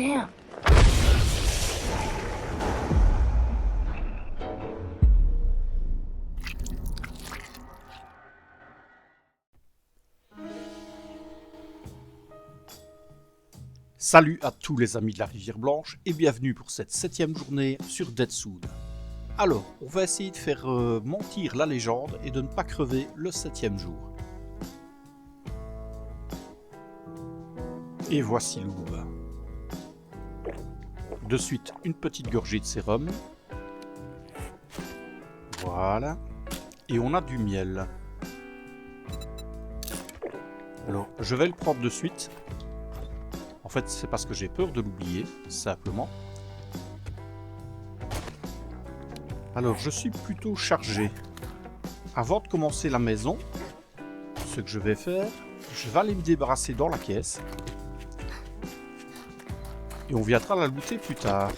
Damn. Salut à tous les amis de la Rivière Blanche et bienvenue pour cette 7e journée sur Deadwood. Alors, on va essayer de faire mentir la légende et de ne pas crever le 7e jour. Et voici l'aube. De suite, une petite gorgée de sérum. Voilà. Et on a du miel. Alors, je vais le prendre de suite. En fait, c'est parce que j'ai peur de l'oublier, simplement. Alors, je suis plutôt chargé. Avant de commencer la maison, ce que je vais faire, je vais aller me débarrasser dans la caisse. Et on viendra la looter plus tard.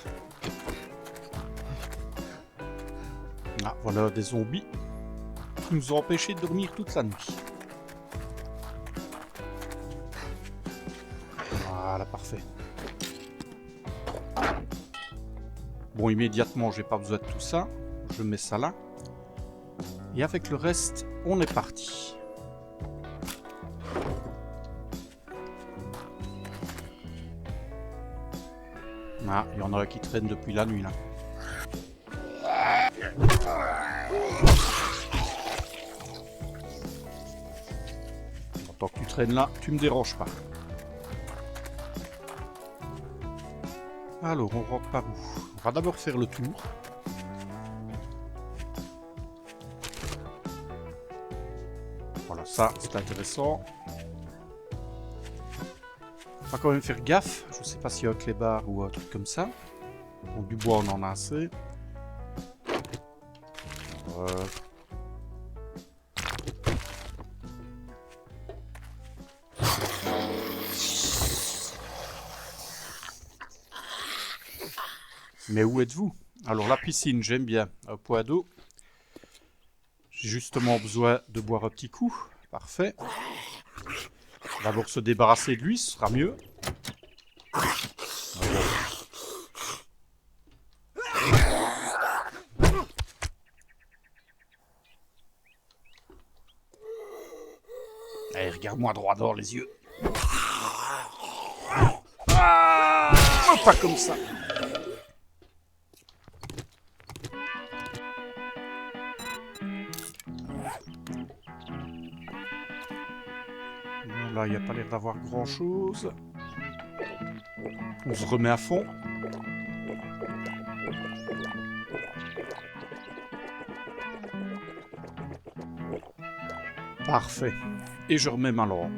Ah, voilà des zombies qui nous ont empêchés de dormir toute la nuit. Voilà, parfait. Bon, immédiatement, j'ai pas besoin de tout ça. Je mets ça là. Et avec le reste, on est parti. Ah, il y en a qui traînent depuis la nuit, là. Tant que tu traînes là, tu me déranges pas. Alors, on rentre par où? On va d'abord faire le tour. Voilà, ça, c'est intéressant. On va quand même faire gaffe. Je sais pas s'il y a un clébard ou un truc comme ça. Bon, du bois, on en a assez. Mais où êtes-vous? Alors la piscine, j'aime bien. Un point d'eau. J'ai justement besoin de boire un petit coup. Parfait. D'abord se débarrasser de lui, ce sera mieux. Voilà. Allez, regarde-moi droit dans les yeux. Ah, pas comme ça. Bon, là, il n'y a pas l'air d'avoir grand-chose. On se remet à fond. Parfait. Et je remets ma lampe.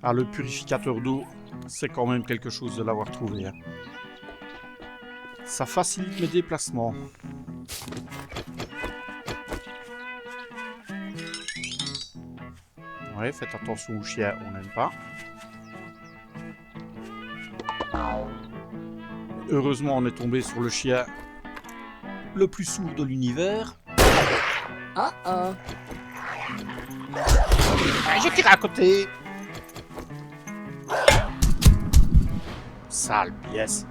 Ah, le purificateur d'eau, c'est quand même quelque chose de l'avoir trouvé. Hein. Ça facilite mes déplacements. Ouais, faites attention aux chiens, on n'aime pas. Heureusement, on est tombé sur le chien le plus sourd de l'univers. Uh-oh. Ah, j'ai tiré à côté. Sale pièce.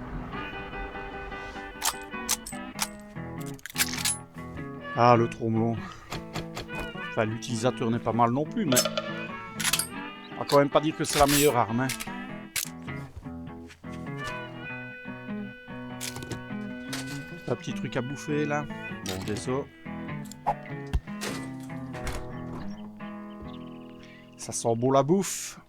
Ah, le tromblon. Enfin, l'utilisateur n'est pas mal non plus, mais on va quand même pas dire que c'est la meilleure arme. Hein. Un petit truc à bouffer là. Bon, des os. Ça sent beau la bouffe.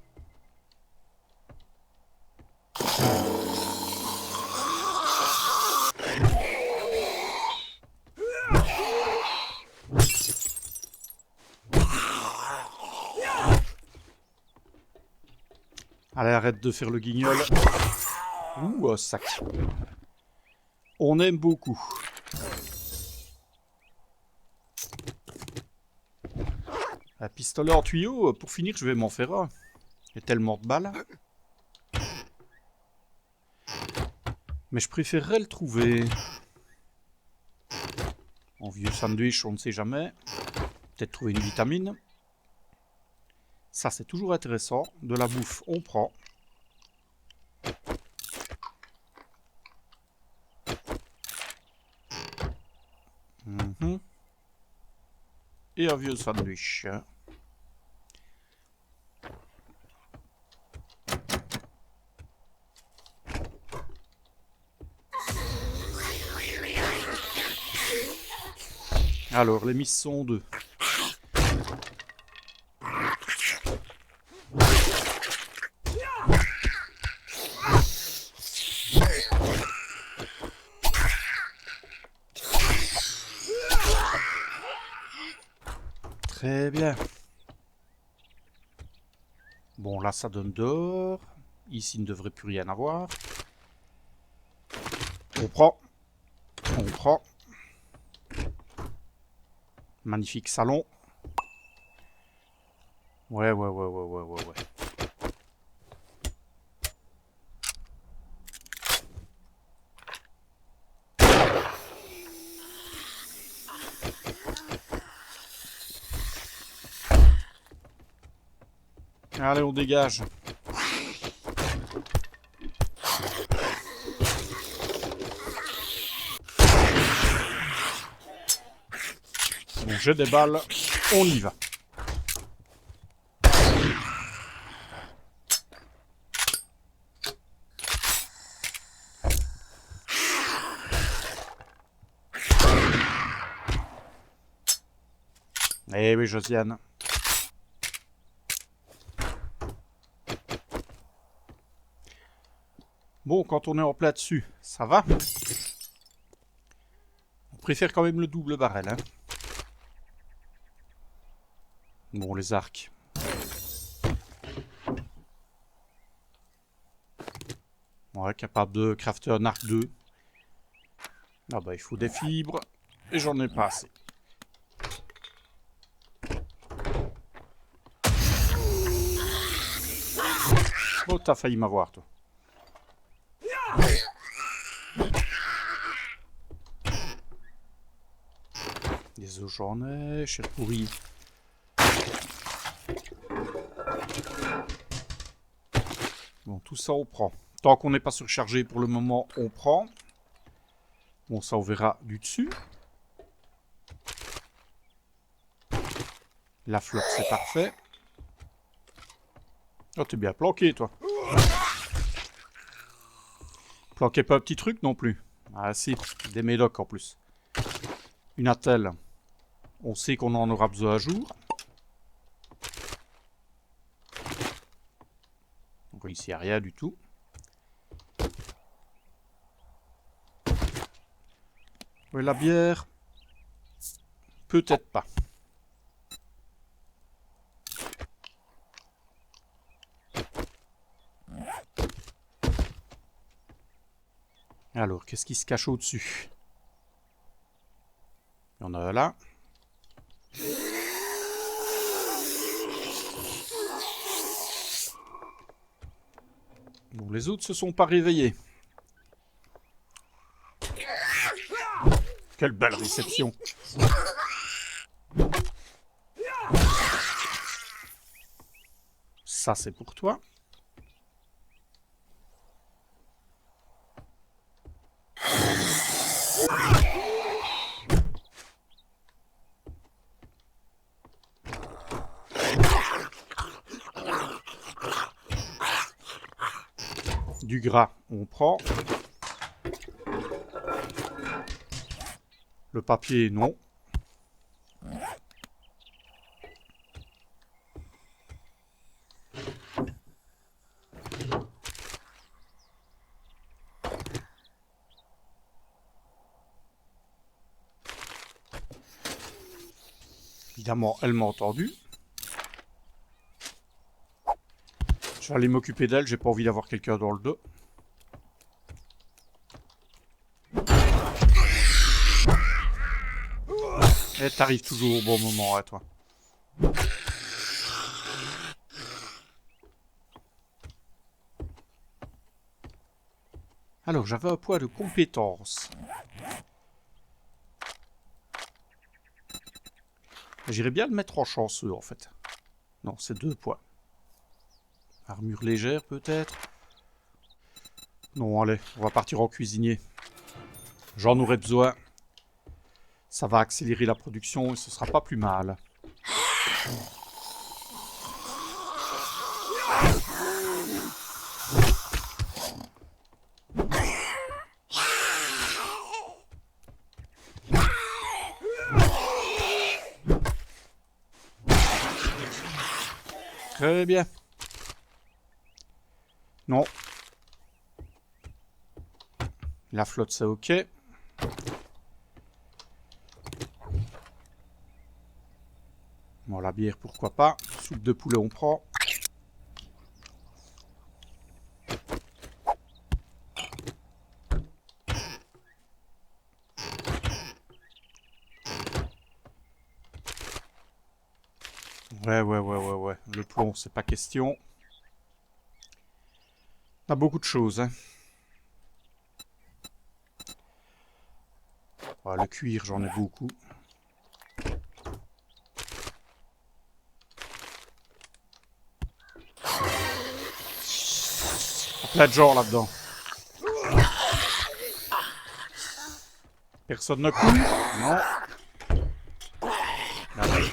Allez, arrête de faire le guignol. Ouh, un sac. On aime beaucoup. Un pistolet en tuyau, pour finir, je vais m'en faire un. Il y a tellement de balles. Mais je préférerais le trouver. En vieux sandwich, on ne sait jamais. Peut-être trouver une vitamine. Ça, c'est toujours intéressant. De la bouffe, on prend. Mhm. Et un vieux sandwich. Alors, les mises sont deux. Très bien. Bon, là, ça donne dehors. Ici, il ne devrait plus rien avoir. On prend. On prend. Magnifique salon. Ouais. Allez, on dégage. Bon, j'ai des balles. On y va. Eh oui, Josiane. Bon, quand on est en plat dessus, ça va. On préfère quand même le double barrel. Hein. Bon, les arcs. Ouais, capable de crafter un arc 2. Ah bah, il faut des fibres. Et j'en ai pas assez. Oh, t'as failli m'avoir, toi. Des œufs, j'en ai. Chair pourrie. Bon, tout ça, on prend. Tant qu'on n'est pas surchargé pour le moment, on prend. Bon, ça, on verra du dessus. La flotte, c'est parfait. Oh, t'es bien planqué, toi. Planquez pas un petit truc non plus. Ah si, des médocs en plus. Une attelle. On sait qu'on en aura besoin un jour. Donc ici, il n'y a rien du tout. Oui, la bière. Peut-être pas. Alors, qu'est-ce qui se cache au-dessus? Il y en a un là. Bon, les autres se sont pas réveillés. Quelle belle réception. Ça, c'est pour toi. Du gras, on prend. Le papier, non. Évidemment, elle m'a entendu. Je vais aller m'occuper d'elle, j'ai pas envie d'avoir quelqu'un dans le dos. Et t'arrives toujours au bon moment, hein, toi. Alors, j'avais un point de compétence. J'irais bien le mettre en chanceux, en fait. Non, c'est 2 points. Armure légère, peut-être? Non, allez, on va partir en cuisinier. J'en aurai besoin. Ça va accélérer la production et ce sera pas plus mal. Très bien. Non. La flotte, c'est ok. Bon, la bière, pourquoi pas. Soupe de poulet, on prend. Ouais. Le plomb, c'est pas question. On a beaucoup de choses, hein. Ouais, le cuir, j'en ai beaucoup. Plein de gens là-dedans. Personne ne coule? Non. Ah ouais.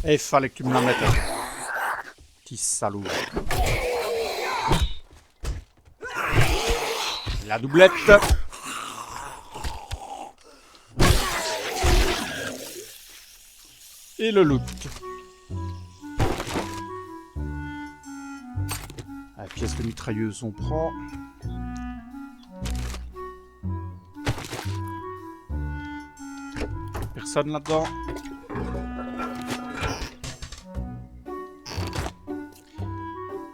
Il fallait que tu me la mettes. Petit salaud. La doublette. Et le loot. La pièce de mitrailleuse, on prend. Personne là-dedans.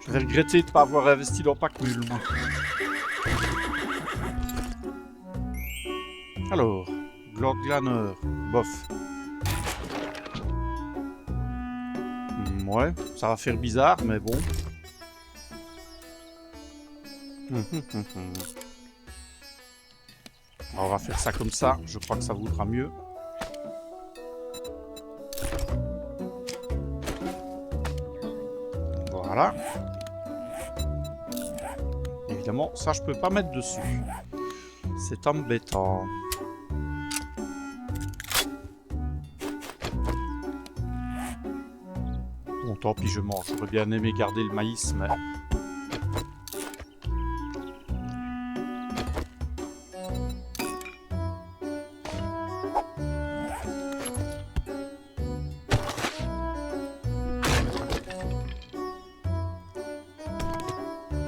Je vais regretter de ne pas avoir investi dans Pack Mule, moi. Alors, Glord Glaner, bof. Ouais, ça va faire bizarre, mais bon. On va faire ça comme ça, je crois que ça vaudra mieux. Voilà. Évidemment, ça je peux pas mettre dessus. C'est embêtant. Bon, tant pis, je mange. J'aurais bien aimé garder le maïs, mais...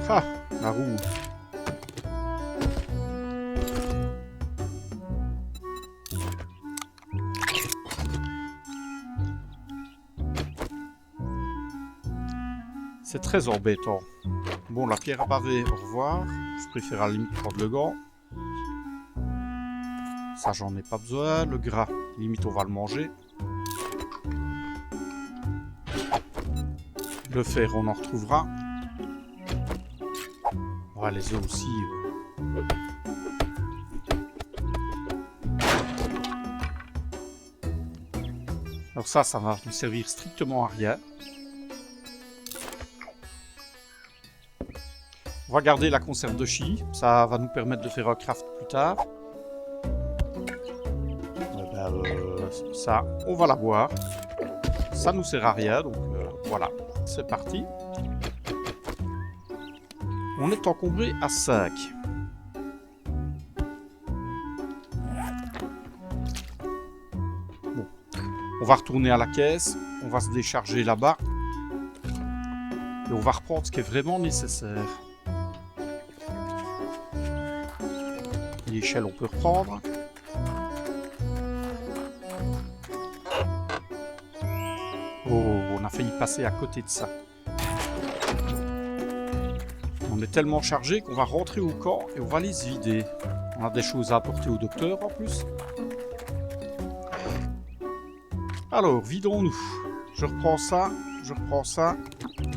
Ah, la roue. C'est très embêtant. Bon, la pierre à pavé, au revoir. Je préfère à la limite prendre le gant. Ça, j'en ai pas besoin. Le gras, limite, on va le manger. Le fer, on en retrouvera. Ouais, les œufs aussi. Alors ça va nous servir strictement à rien. On va garder la conserve de chi. Ça va nous permettre de faire un craft plus tard. Ça, on va la boire. Ça nous sert à rien, donc voilà. C'est parti. On est encombré à 5. Bon. On va retourner à la caisse. On va se décharger là-bas. Et on va reprendre ce qui est vraiment nécessaire. L'échelle, on peut reprendre. Oh, on a failli passer à côté de ça. On est tellement chargé qu'on va rentrer au camp et on va les vider. On a des choses à apporter au docteur en plus. Alors, vidons-nous. Je reprends ça,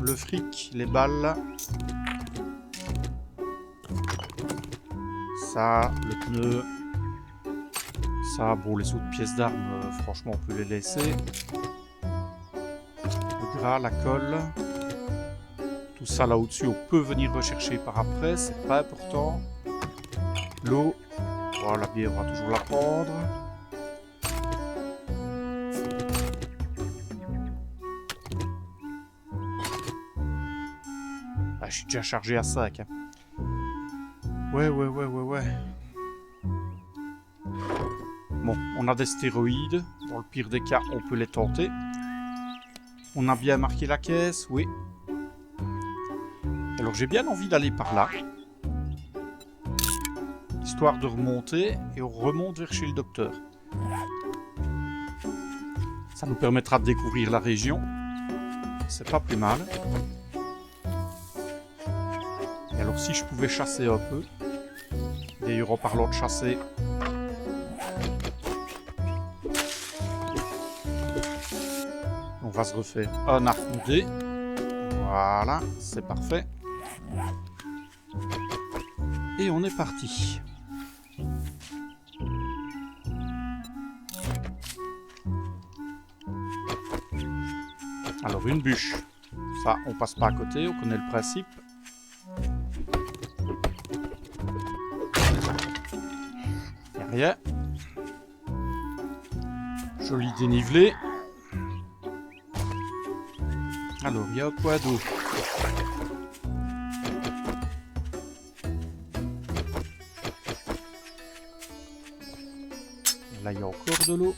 le fric, les balles. Ça, le pneu. ça. Bon, les autres pièces d'armes, franchement, on peut les laisser. Le gras, la colle. Tout ça là au-dessus, on peut venir rechercher par après, c'est pas important. L'eau, voilà, la bière, on va toujours la prendre. Ah, je suis déjà chargé à 5. Hein. Ouais. Bon, on a des stéroïdes. Dans le pire des cas, on peut les tenter. On a bien marqué la caisse, oui. Alors j'ai bien envie d'aller par là. Histoire de remonter, et on remonte vers chez le docteur. Ça nous permettra de découvrir la région. C'est pas plus mal. Et alors si je pouvais chasser un peu. D'ailleurs en parlant de chasser. On va se refaire un arc moudé. Voilà, c'est parfait. Et on est parti. Alors une bûche. Ça, on passe pas à côté, on connaît le principe. Y'a rien. Joli dénivelé. Alors, il y a un point d'eau. Là, il y a encore de l'eau.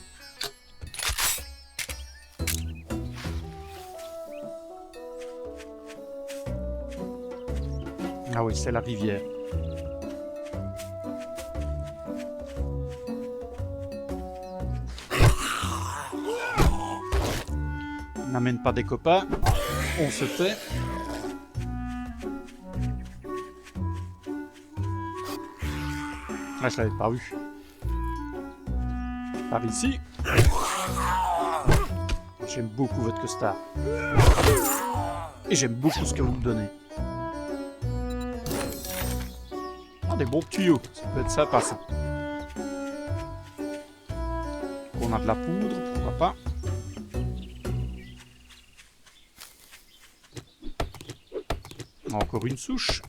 Ah oui, c'est la rivière. On n'amène pas des copains. On se tait. Ah, je l'avais pas vu. Par ici. J'aime beaucoup votre costard. Et j'aime beaucoup ce que vous me donnez. Ah, des bons tuyaux. Ça peut être sympa, ça. On a de la poudre, pourquoi pas. Encore une souche.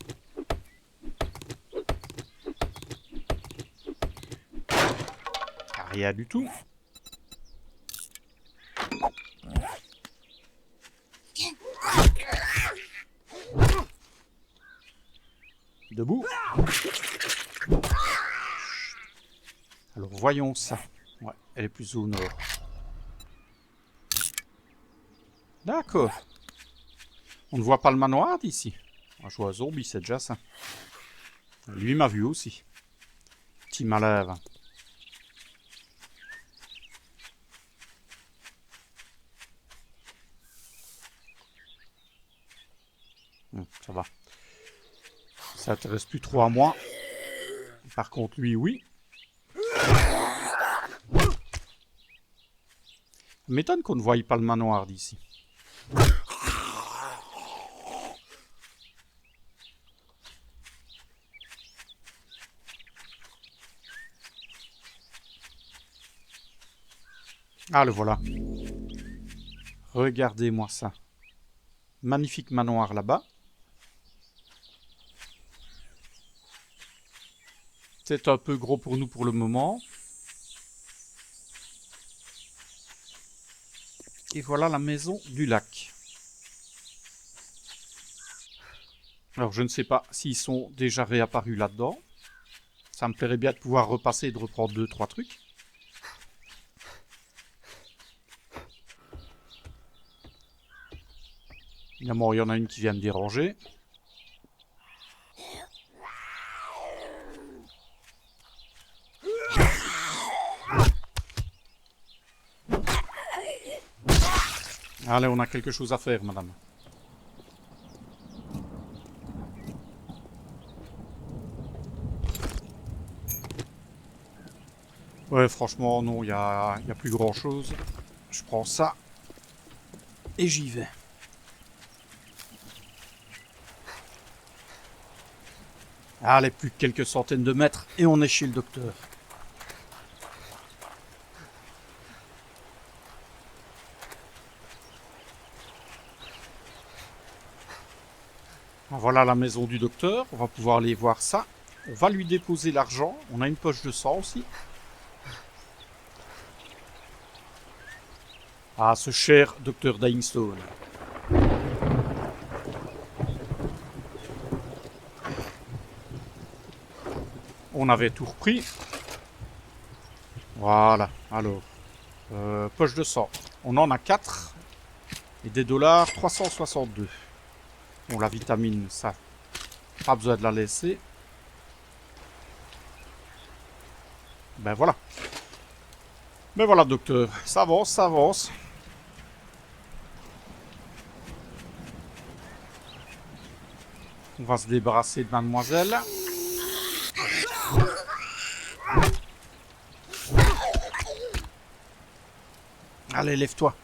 Rien du tout. Debout. Alors voyons ça. Ouais, elle est plus au nord. D'accord. On ne voit pas le manoir d'ici. Je vois un zombie, c'est déjà ça. Lui m'a vu aussi. Petit malheur. Ça va. Ça s'intéresse plus trop à moi. Par contre, lui, oui. Ça m'étonne qu'on ne voie pas le manoir d'ici. Ah, le voilà. Regardez-moi ça. Magnifique manoir là-bas. C'est un peu gros pour nous pour le moment. Et voilà la maison du lac. Alors je ne sais pas s'ils sont déjà réapparus là-dedans. Ça me plairait bien de pouvoir repasser et de reprendre 2-3 trucs. Évidemment, il y en a une qui vient me déranger. Allez, on a quelque chose à faire, madame. Ouais, franchement, non, il y a plus grand-chose. Je prends ça. Et j'y vais. Allez, plus que quelques centaines de mètres et on est chez le docteur. Voilà la maison du docteur. On va pouvoir aller voir ça. On va lui déposer l'argent. On a une poche de sang aussi. Ah, ce cher docteur Daingstone. On avait tout repris. Voilà, alors. Poche de sang. On en a 4. Et des dollars, 362. Bon, la vitamine, ça. Pas besoin de la laisser. Ben voilà. Ben voilà, docteur. Ça avance, ça avance. On va se débarrasser de mademoiselle. Allez, lève-toi.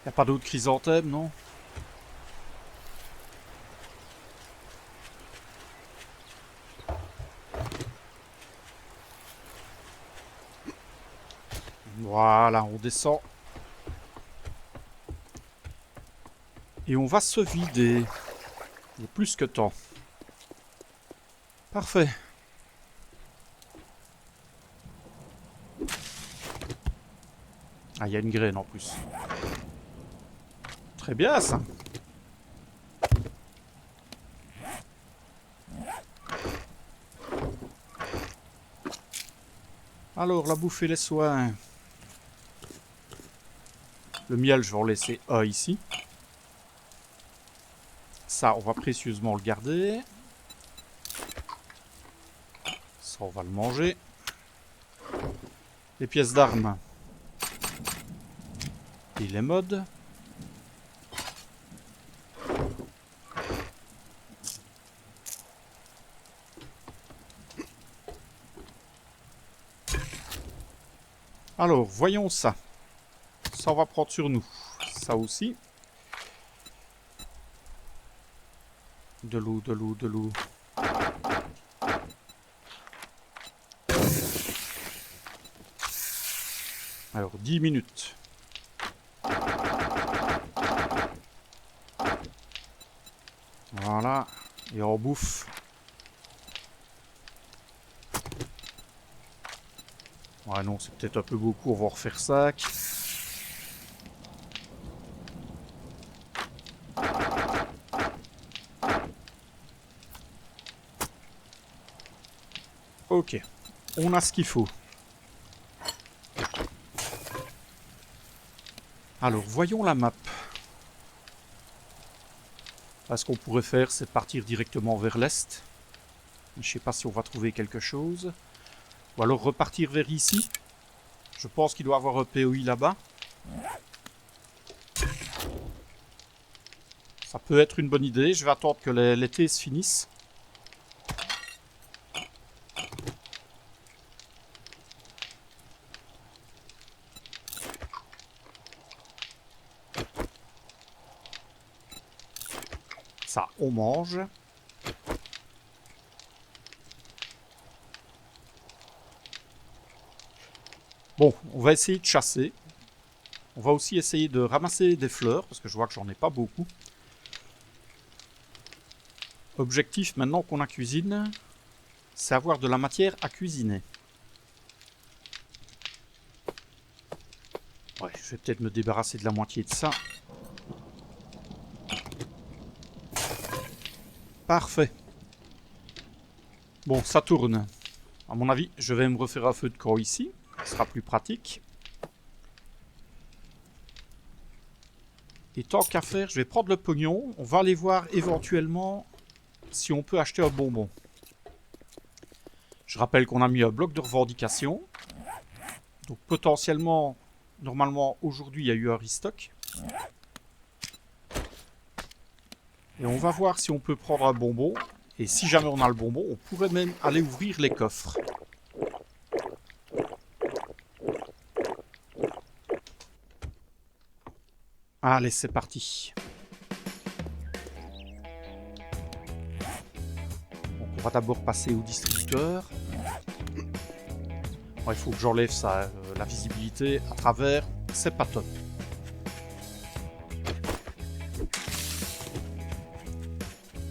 Y a pas d'autre chrysanthème, non? Voilà, on descend. Et on va se vider. Il est plus que temps. Parfait. Ah, il y a une graine en plus. Très bien, ça. Alors, la bouffe et les soins. Le miel, je vais en laisser un ici. Ça, on va précieusement le garder. Ça, on va le manger. Les pièces d'armes. Et les modes. Alors, voyons ça. Ça, on va prendre sur nous. Ça aussi. De l'eau, de l'eau, de l'eau. Alors, 10 minutes. Voilà. Et on bouffe. Ouais, non, c'est peut-être un peu beaucoup. On va refaire ça. Ok. On a ce qu'il faut. Alors, voyons la map. Ce qu'on pourrait faire, c'est partir directement vers l'est. Je ne sais pas si on va trouver quelque chose. Ou alors repartir vers ici. Je pense qu'il doit y avoir un POI là-bas. Ça peut être une bonne idée. Je vais attendre que l'été se finisse. Ça, on mange. Bon, on va essayer de chasser. On va aussi essayer de ramasser des fleurs, parce que je vois que j'en ai pas beaucoup. Objectif, maintenant qu'on a cuisine, c'est avoir de la matière à cuisiner. Ouais, je vais peut-être me débarrasser de la moitié de ça. Parfait. Bon, ça tourne. À mon avis, je vais me refaire un feu de camp ici. Ce sera plus pratique. Et tant qu'à faire, je vais prendre le pognon. On va aller voir éventuellement si on peut acheter un bonbon. Je rappelle qu'on a mis un bloc de revendication. Donc potentiellement, normalement, aujourd'hui, il y a eu un restock. Et on va voir si on peut prendre un bonbon. Et si jamais on a le bonbon, on pourrait même aller ouvrir les coffres. Allez, c'est parti. va d'abord passer au distributeur. Bon, il faut que j'enlève ça, la visibilité à travers, c'est pas top.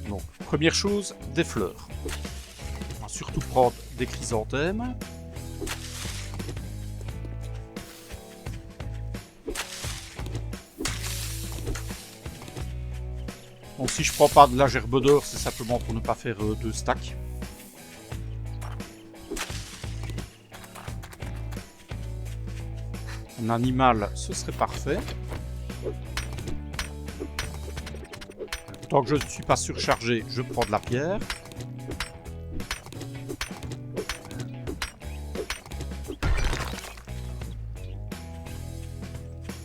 Donc, première chose, des fleurs. On va surtout prendre des chrysanthèmes. Donc si je prends pas de la gerbe d'or, c'est simplement pour ne pas faire 2 stacks. Un animal, ce serait parfait. Tant que je ne suis pas surchargé, je prends de la pierre.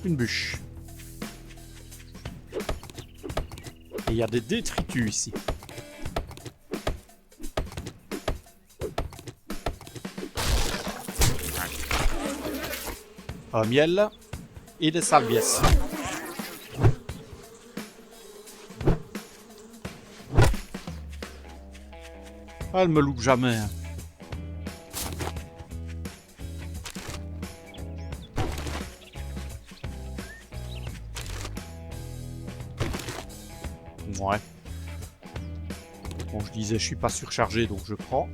Une bûche. Et il y a des détritus ici. Un miel et des salvies. Elle me loupe jamais. Ouais. Bon, je disais, je suis pas surchargé, donc je prends.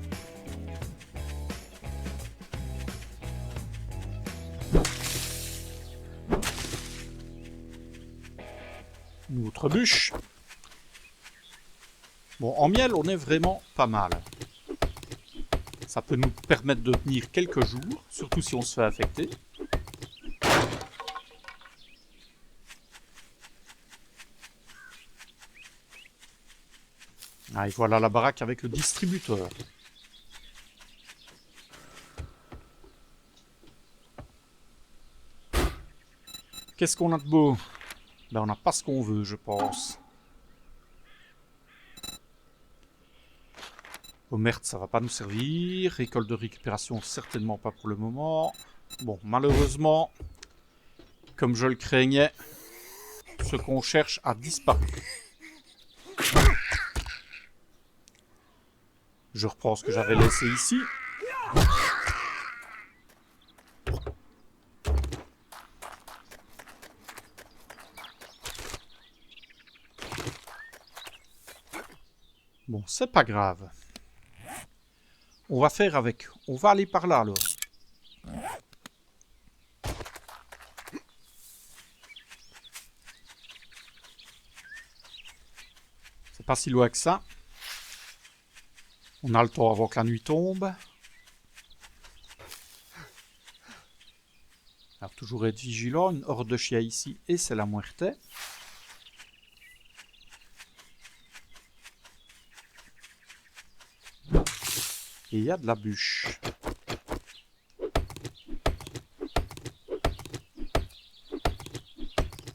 Une autre bûche. Bon, en miel, on est vraiment pas mal. Ça peut nous permettre de tenir quelques jours, surtout si on se fait affecter. Ah, et voilà la baraque avec le distributeur. Qu'est-ce qu'on a de beau? Ben, on n'a pas ce qu'on veut, je pense. Omerta, ça va pas nous servir. Récolte de récupération, certainement pas pour le moment. Bon, malheureusement, comme je le craignais, ce qu'on cherche a disparu. Je reprends ce que j'avais laissé ici. Bon, c'est pas grave. On va faire avec. On va aller par là, alors. C'est pas si loin que ça. On a le temps avant que la nuit tombe. Alors, toujours être vigilant. Une horde de chiens ici. Et c'est la muerte. Et il y a de la bûche.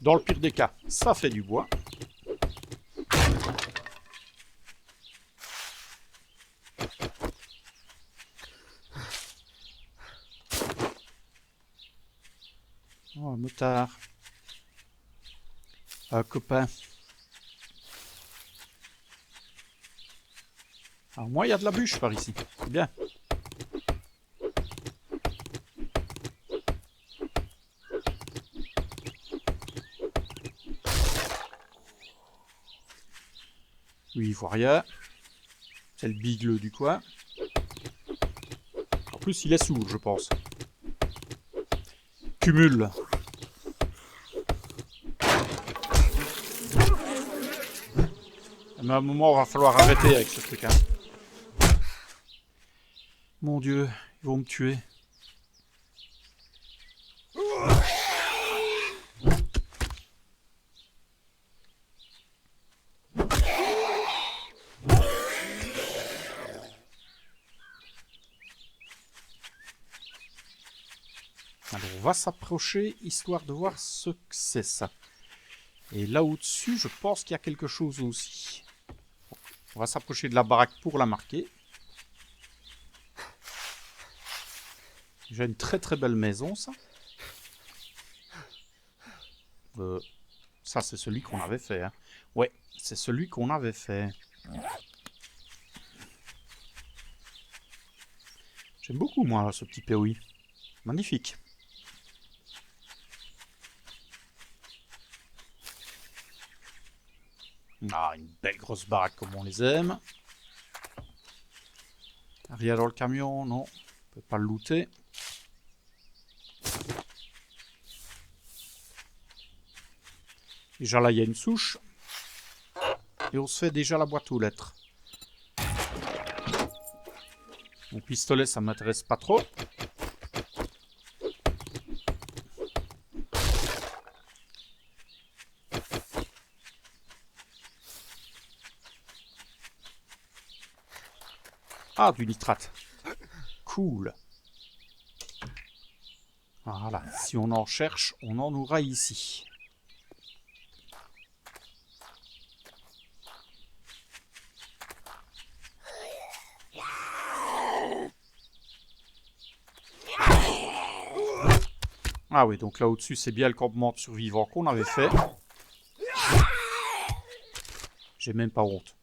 Dans le pire des cas, ça fait du bois. Oh, un motard. Un copain. Alors moi, il y a de la bûche par ici. C'est bien. Oui, il voit rien. C'est le bigle du coin. En plus, il est sourd, je pense. Cumule. Mais à un moment, il va falloir arrêter avec ce truc. Hein. Mon Dieu, ils vont me tuer. Alors, on va s'approcher, histoire de voir ce que c'est, ça. Et là au-dessus, je pense qu'il y a quelque chose aussi. On va s'approcher de la baraque pour la marquer. J'ai une très très belle maison, ça. Ça, c'est celui qu'on avait fait. Hein. Ouais, c'est celui qu'on avait fait. J'aime beaucoup, moi, ce petit POI. Magnifique. Ah, une belle grosse baraque comme on les aime. Rien dans le camion, non. On peut pas le looter. Déjà là, il y a une souche. Et on se fait déjà la boîte aux lettres. Mon pistolet, ça m'intéresse pas trop. Ah, du nitrate. Cool. Voilà, si on en cherche, on en aura ici. Ah oui, donc là au-dessus, c'est bien le campement de survivants qu'on avait fait. J'ai même pas honte.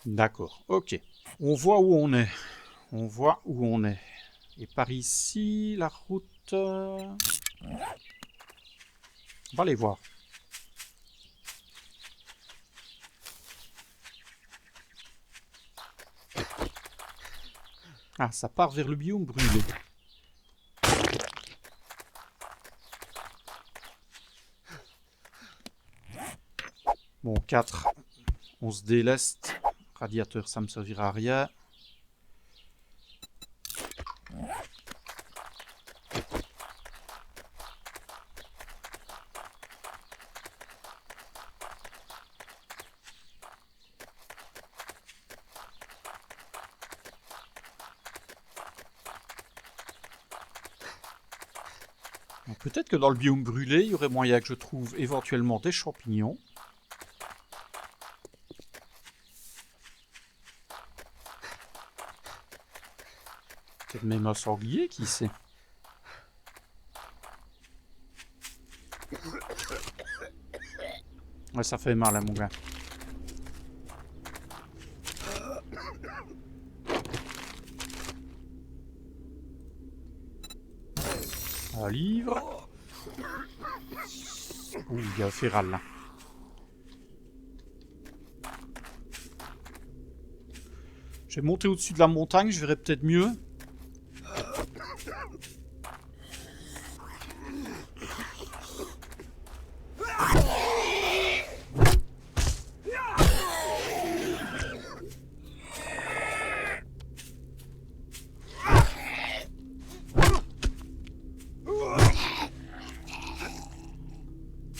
D'accord, ok. On voit où on est. On voit où on est. Et par ici, la route... On va aller voir. Ah, ça part vers le biome brûlé. Bon, 4. On se déleste. Radiateur, ça me servira à rien. Peut-être que dans le biome brûlé, il y aurait moyen que je trouve éventuellement des champignons. Peut-être même un sanglier, qui sait. Ouais, ça fait mal, hein, mon gars. Un livre. Ouh, il y a un féral, là. Je vais monter au-dessus de la montagne, je verrai peut-être mieux.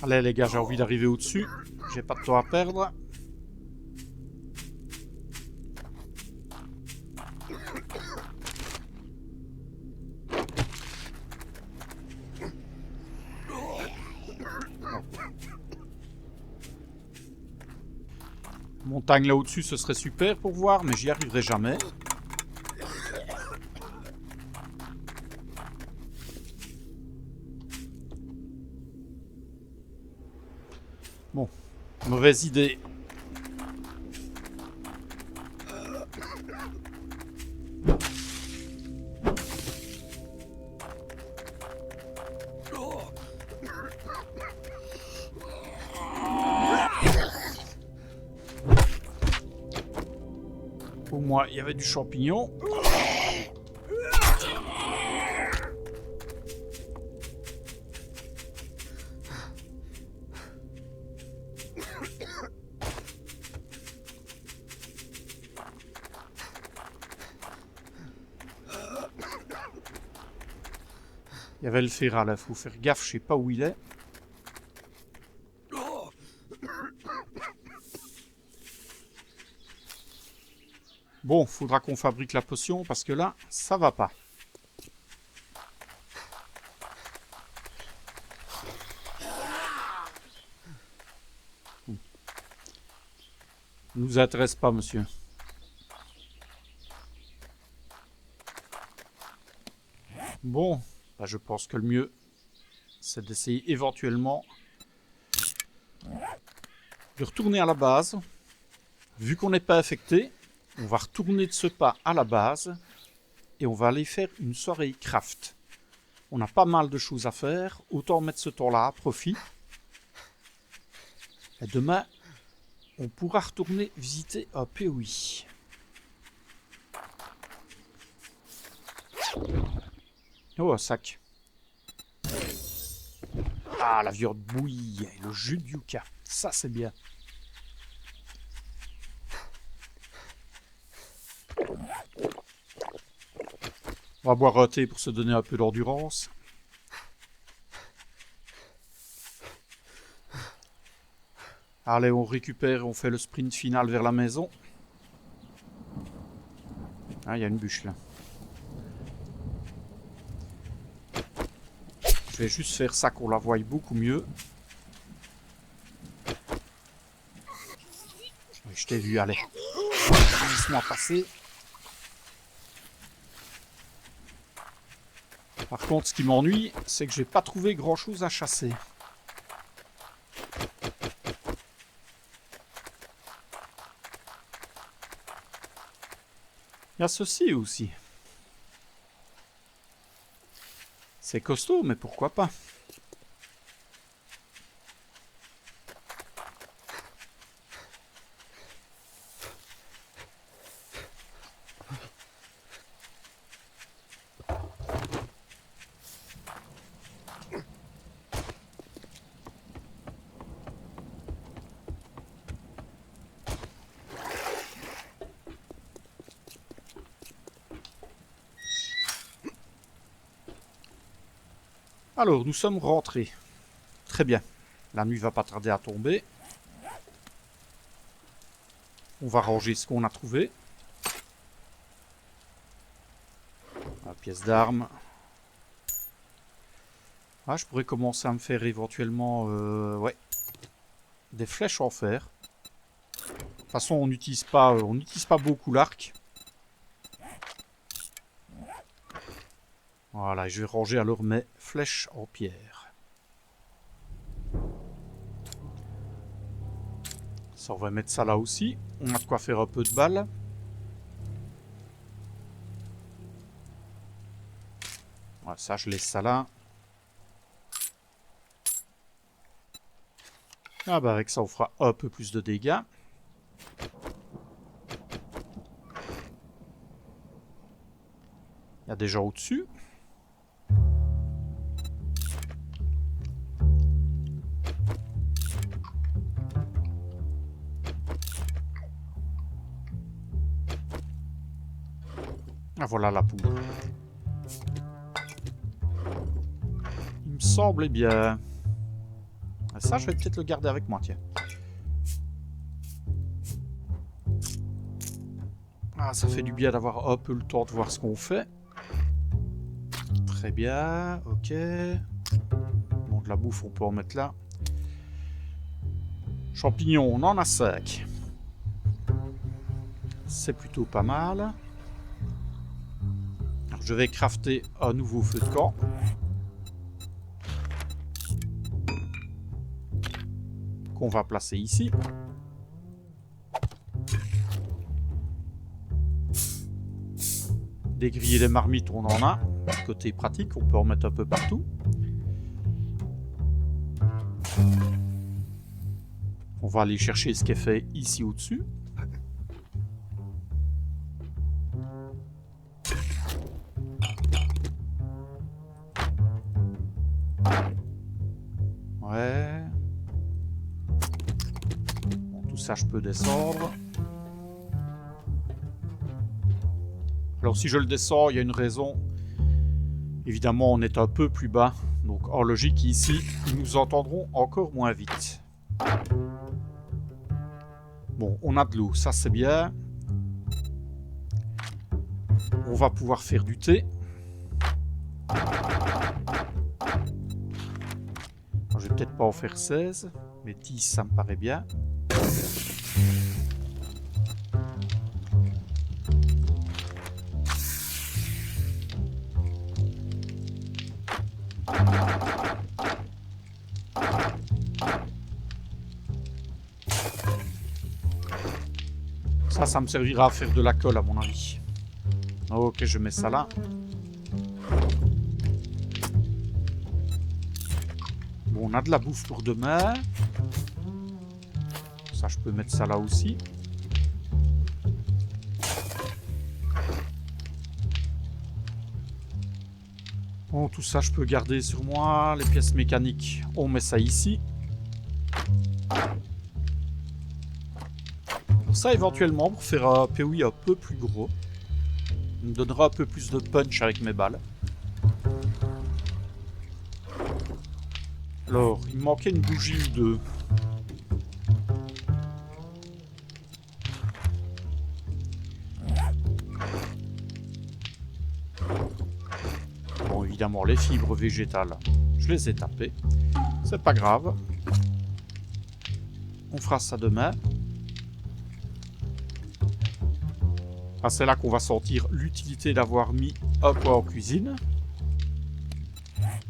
Allez les gars, j'ai envie d'arriver au-dessus. J'ai pas de temps à perdre. Montagne là au-dessus, ce serait super pour voir, mais j'y arriverai jamais. Bon, mauvaise idée. Pour moi, il y avait du champignon. Il y avait le féral, il faut faire gaffe, je sais pas où il est. Bon, faudra qu'on fabrique la potion parce que là, ça va pas. Nous intéresse pas, monsieur. Bon, bah je pense que le mieux, c'est d'essayer éventuellement de retourner à la base. Vu qu'on n'est pas affecté, on va retourner de ce pas à la base et on va aller faire une soirée craft. On a pas mal de choses à faire, autant mettre ce temps-là à profit. Et demain, on pourra retourner visiter un POI. Oh, un sac. Ah, la viande bouillie et le jus de yucca. Ça, c'est bien. On va boire un thé pour se donner un peu d'endurance. Allez, on récupère et on fait le sprint final vers la maison. Ah, il y a une bûche là. Je vais juste faire ça qu'on la voie beaucoup mieux. Oui, je t'ai vu, allez. Laisse-moi passer. Par contre, ce qui m'ennuie, c'est que j'ai pas trouvé grand chose à chasser. Il y a ceci aussi. C'est costaud, mais pourquoi pas? Alors, nous sommes rentrés. Très bien. La nuit va pas tarder à tomber. On va ranger ce qu'on a trouvé. La pièce d'armes. Ah, je pourrais commencer à me faire éventuellement ouais, des flèches en fer. De toute façon, on n'utilise pas beaucoup l'arc. Voilà, je vais ranger alors mes flèches en pierre. Ça, on va mettre ça là aussi. On a de quoi faire un peu de balles. Voilà, ça, je laisse ça là. Ah bah avec ça, on fera un peu plus de dégâts. Il y a des gens au-dessus. Ah voilà la poule. Il me semblait bien. Ça, je vais peut-être le garder avec moi, tiens. Ah, ça fait du bien d'avoir un peu le temps de voir ce qu'on fait. Très bien, ok. Bon, de la bouffe, on peut en mettre là. Champignons, on en a 5. C'est plutôt pas mal. Alors, je vais crafter un nouveau feu de camp. Qu'on va placer ici. Des grillés, des marmites, on en a. Côté pratique, on peut en mettre un peu partout. On va aller chercher ce qui est fait ici au-dessus. Ouais. Bon, tout ça, je peux descendre. Alors, si je le descends, il y a une raison. Évidemment, on est un peu plus bas. Donc, en logique, ici, nous entendrons encore moins vite. Bon, on a de l'eau, ça c'est bien. On va pouvoir faire du thé. Alors, je vais peut-être pas en faire 16, mais 10, ça me paraît bien. Ça me servira à faire de la colle à mon avis. Ok, je mets ça là. Bon, on a de la bouffe pour demain. Ça, je peux mettre ça là aussi. Bon, tout ça, je peux garder sur moi. Les pièces mécaniques, on met ça ici. Ça, éventuellement, pour faire un POI un peu plus gros. Il me donnera un peu plus de punch avec mes balles. Alors, il me manquait une bougie ou deux. Bon, évidemment, les fibres végétales, je les ai tapées. C'est pas grave. On fera ça demain. Ah, c'est là qu'on va sentir l'utilité d'avoir mis un poids en cuisine.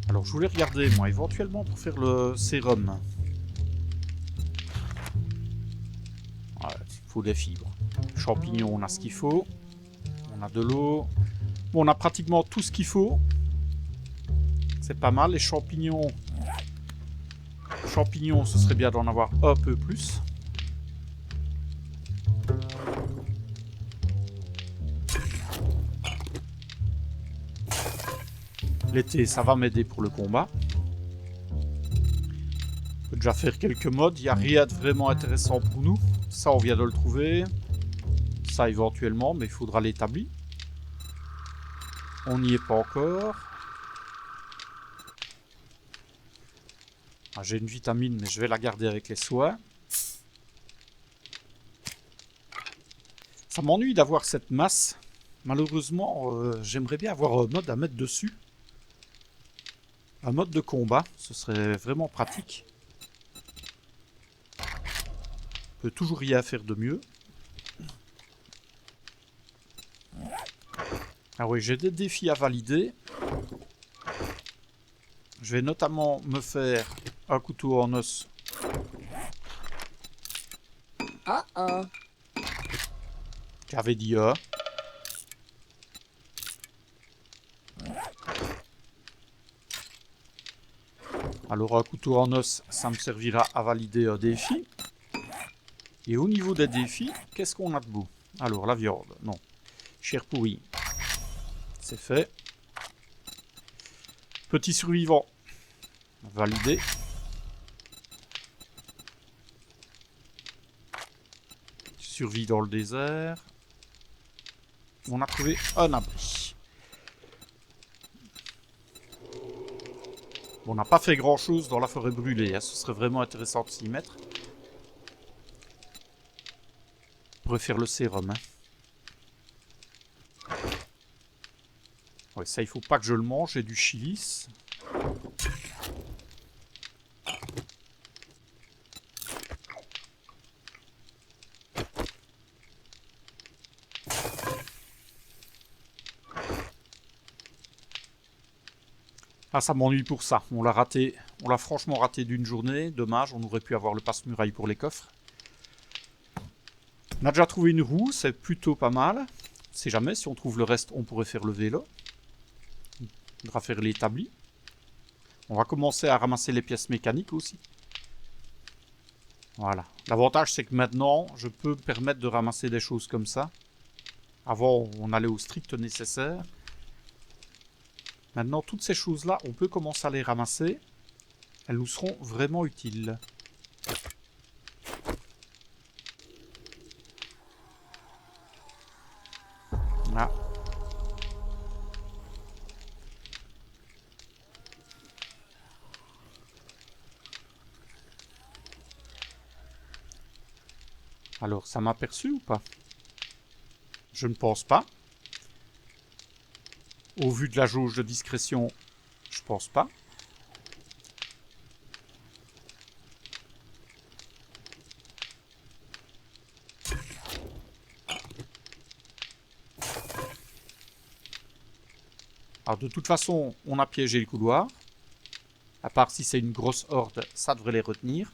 Alors, je voulais regarder, moi, éventuellement, pour faire le sérum. Ouais, il faut des fibres. Champignons, on a ce qu'il faut. On a de l'eau. Bon, on a pratiquement tout ce qu'il faut. C'est pas mal. Les champignons... Champignons, ce serait bien d'en avoir un peu plus. L'été, ça va m'aider pour le combat. Je peux déjà faire quelques modes. Il n'y a rien de vraiment intéressant pour nous. Ça, on vient de le trouver. Ça, éventuellement, mais il faudra l'établir. On n'y est pas encore. Ah, j'ai une vitamine, mais je vais la garder avec les soins. Ça m'ennuie d'avoir cette masse. Malheureusement, j'aimerais bien avoir un mode à mettre dessus. Un mode de combat, ce serait vraiment pratique. On peut toujours y faire de mieux. Ah oui, j'ai des défis à valider. Je vais notamment me faire un couteau en os. Uh-oh. J'avais dit un. Alors un couteau en os, ça me servira à valider un défi. Et au niveau des défis, qu'est-ce qu'on a de beau? Alors la viande, non. Chair pourrie. C'est fait. Petit survivant. Validé. Survie dans le désert. On a trouvé un abri. Bon, on n'a pas fait grand chose dans la forêt brûlée. Hein. Ce serait vraiment intéressant de s'y mettre. On pourrait faire le sérum. Hein. Ouais, ça, il faut pas que je le mange. J'ai du chilis. Ah, ça m'ennuie pour ça. On l'a raté. On l'a franchement raté d'une journée. Dommage, on aurait pu avoir le passe-muraille pour les coffres. On a déjà trouvé une roue, c'est plutôt pas mal. Si jamais, si on trouve le reste, on pourrait faire le vélo. On devra faire l'établi. On va commencer à ramasser les pièces mécaniques aussi. Voilà. L'avantage, c'est que maintenant, je peux me permettre de ramasser des choses comme ça. Avant, on allait au strict nécessaire. Maintenant, toutes ces choses-là, on peut commencer à les ramasser. Elles nous seront vraiment utiles. Ah. Alors, ça m'a aperçu ou pas? Je ne pense pas. Au vu de la jauge de discrétion, je pense pas. Alors de toute façon, on a piégé le couloir. À part si c'est une grosse horde, ça devrait les retenir.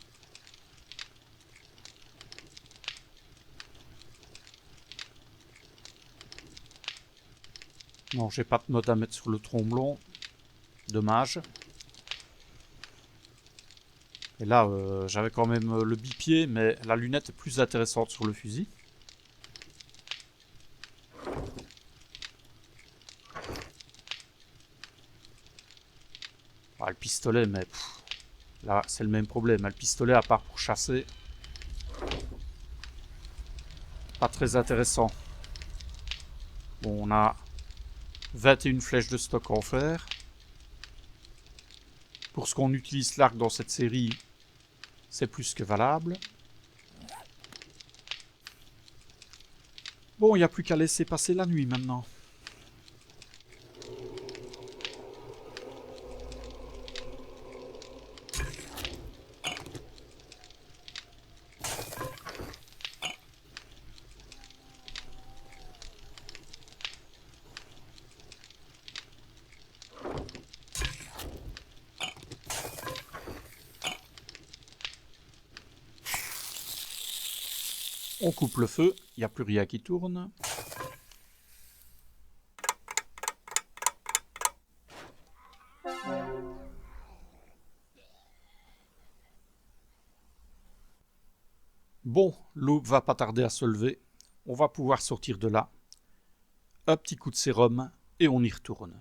Non, j'ai pas de note à mettre sur le tromblon. Dommage. Et là, j'avais quand même le bipied, mais la lunette est plus intéressante sur le fusil. Ah, le pistolet, mais... là, c'est le même problème. Le pistolet, à part pour chasser... pas très intéressant. Bon, on a 21 flèches de stock en fer. Pour ce qu'on utilise l'arc dans cette série, c'est plus que valable. Bon, il n'y a plus qu'à laisser passer la nuit maintenant. On coupe le feu, il n'y a plus rien qui tourne. Bon, l'aube va pas tarder à se lever. On va pouvoir sortir de là. Un petit coup de sérum et on y retourne.